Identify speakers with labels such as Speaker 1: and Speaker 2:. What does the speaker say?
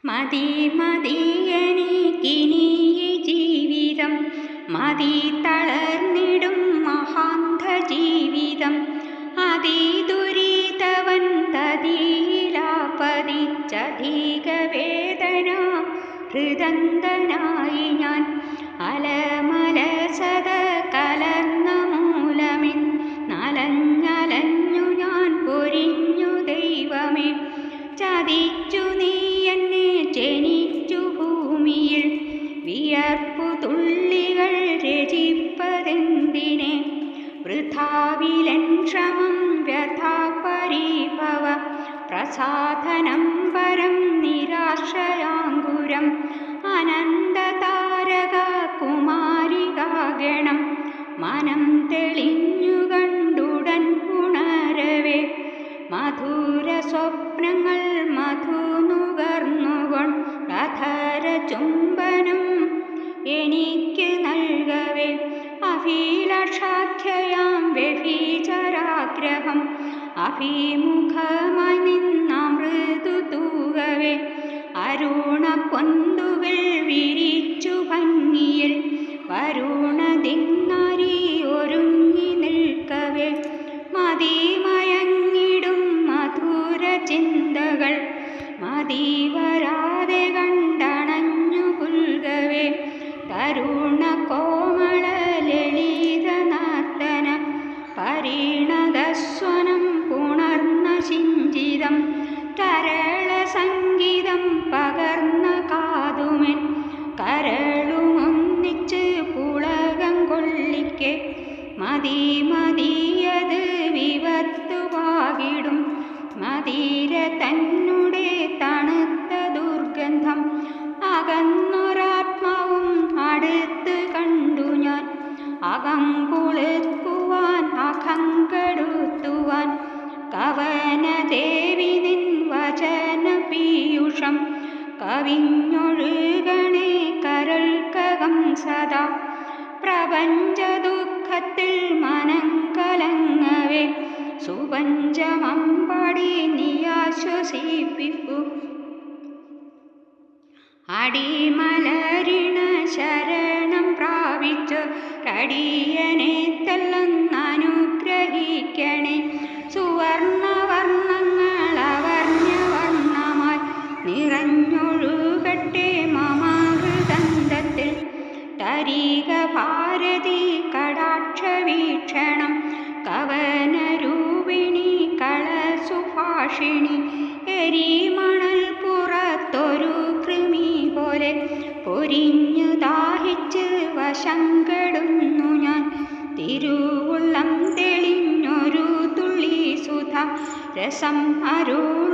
Speaker 1: മതി മതിയെനിക്കിനി ഈ ജീവിതം, മതി തളർന്നിടും മഹാന്ത ജീവിതം. അതിദുരിതവൻ തതിയിലാപതിച്ചധിക വേദന ഹൃദന്തനായി ഞാൻ. അലമലസത കലർന്ന മൂലമിൻ നലഞ്ഞലഞ്ഞു ഞാൻ പൊരിഞ്ഞു ദൈവമേ. ചതിച്ചു നീ എന്നെ ജനിച്ചു ഭൂമിയിൽ, വിയർപ്പു തുള്ളികൾ രചിപ്പതെന്തിനെ? വൃഥാവിലൻ ശ്രമം വ്യഥാപരിഭവ പ്രസാധനം പരം നിരാശ്രയാങ്കുരം. അനന്തതാരക കുമാരികാഗണം മനം തെളിഞ്ഞു കണ്ടുടൻ ഉണരവേ. മധുര സ്വപ്നങ്ങൾ മധുനുകർന്നുകൊണ്ടധര ചുംബനം എനിക്ക് നൽകവേ. അഭിലാഷാഖ്യയാം വ്യഭിചരാഗ്രഹം അഭിമുഖമായി നിന്ന മൃദു തൂകവേ. അരുണപ്പൊന്തുകൾ വിരിച്ചു ഭംഗിയിൽ വരുണദിങ്ങാരി ഒരുങ്ങി നിൽക്കവേ. മതിമയങ്ങിടും മധുര ചിന്തകൾ മതി വരാതെ കണ്ടണഞ്ഞു പുൽകവേ. തരുണ കോമള ലളിത നർത്തന പരിണതസ്വനം പുണർന്ന ശിഞ്ചിതം. കരള സംഗീതം പകർന്ന കാതുമെൻ കരളുമൊന്നിച്ച് പുളകം കൊള്ളിക്കെ. മതി മതിയത് വിവത്തുവാകിടും മതിര തന്നുടെ തണുത്ത ദുർഗന്ധം. അകന്നൊരാത്മാവും അടുത്ത് കണ്ടു ഞാൻ, അകം കുളിർക്കുവാൻ അഖങ്കെടുത്തുവാൻ. കവനദേവി നിൻ വചന പീയൂഷം കവിഞ്ഞൊഴുകണേ കരൾക്കകം സദാ. പ്രപഞ്ച ദുഃഖത്തിൽ മനം കലങ്ങവേ, സുപഞ്ചമമ്പടി നീയാശ്വസിപ്പിക്കൂ. അടിമലരിണ ശരണം പ്രാപിച്ചു കടിയനെ തെല്ലൊന്നനുഗ്രഹിക്കണേ. സുവർണവർണ്ണങ്ങൾ അവർണ്യവർണ്ണമായി നിറഞ്ഞൊഴുകട്ടെ മമ ഹൃദന്തത്തിൽ. തരിക ഭാരതി കടാക്ഷവീക്ഷണം കവനരൂപിണി കളസുഭാഷിണി. എരിമണൽ പുറത്തൊരു കൃമി പോലെ പൊരിഞ്ഞു ദാഹിച്ച് വശം കെടുന്നു ഞാൻ. തിരുവുള്ളം തെളിഞ്ഞൊരു തുള്ളി സുധ രസം അരുൾ